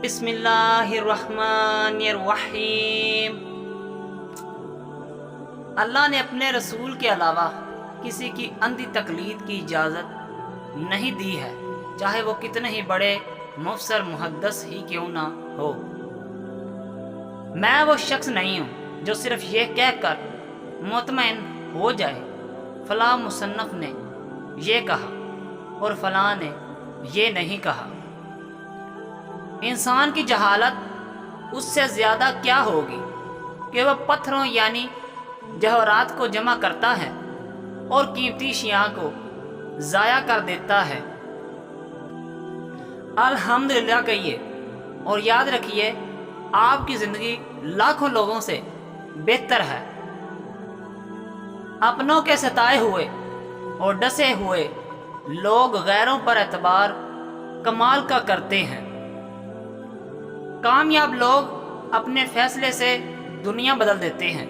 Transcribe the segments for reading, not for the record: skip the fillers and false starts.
بسم اللہ الرحمن الرحیم۔ اللہ نے اپنے رسول کے علاوہ کسی کی اندھی تقلید کی اجازت نہیں دی ہے، چاہے وہ کتنے ہی بڑے مفسر محدث ہی کیوں نہ ہو۔ میں وہ شخص نہیں ہوں جو صرف یہ کہہ کر مطمئن ہو جائے فلاں مصنف نے یہ کہا اور فلاں نے یہ نہیں کہا۔ انسان کی جہالت اس سے زیادہ کیا ہوگی کہ وہ پتھروں یعنی جوہرات کو جمع کرتا ہے اور قیمتی اشیاء کو ضائع کر دیتا ہے۔ الحمدللہ کہیے اور یاد رکھیے آپ کی زندگی لاکھوں لوگوں سے بہتر ہے۔ اپنوں کے ستائے ہوئے اور ڈسے ہوئے لوگ غیروں پر اعتبار کمال کا کرتے ہیں۔ کامیاب لوگ اپنے فیصلے سے دنیا بدل دیتے ہیں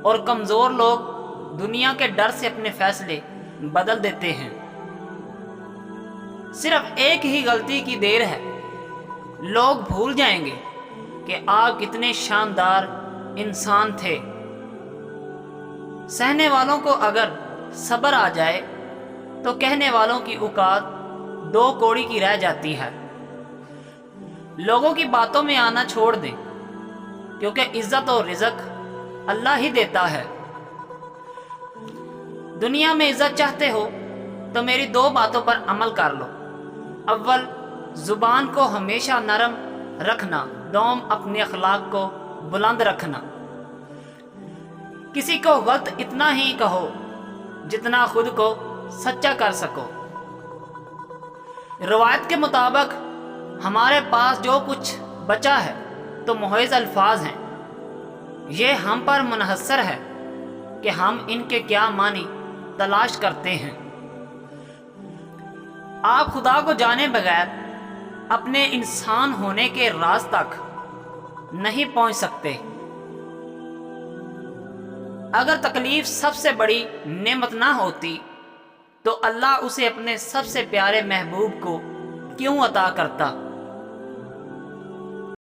اور کمزور لوگ دنیا کے ڈر سے اپنے فیصلے بدل دیتے ہیں۔ صرف ایک ہی غلطی کی دیر ہے، لوگ بھول جائیں گے کہ آپ کتنے شاندار انسان تھے۔ سہنے والوں کو اگر صبر آ جائے تو کہنے والوں کی اوقات دو کوڑی کی رہ جاتی ہے۔ لوگوں کی باتوں میں آنا چھوڑ دیں، کیونکہ عزت و رزق اللہ ہی دیتا ہے۔ دنیا میں عزت چاہتے ہو تو میری دو باتوں پر عمل کر لو۔ اول، زبان کو ہمیشہ نرم رکھنا۔ دوم، اپنے اخلاق کو بلند رکھنا۔ کسی کو غلط اتنا ہی کہو جتنا خود کو سچا کر سکو۔ روایت کے مطابق ہمارے پاس جو کچھ بچا ہے تو محض الفاظ ہیں۔ یہ ہم پر منحصر ہے کہ ہم ان کے کیا معنی تلاش کرتے ہیں۔ آپ خدا کو جانے بغیر اپنے انسان ہونے کے راز تک نہیں پہنچ سکتے۔ اگر تکلیف سب سے بڑی نعمت نہ ہوتی تو اللہ اسے اپنے سب سے پیارے محبوب کو کیوں عطا کرتا؟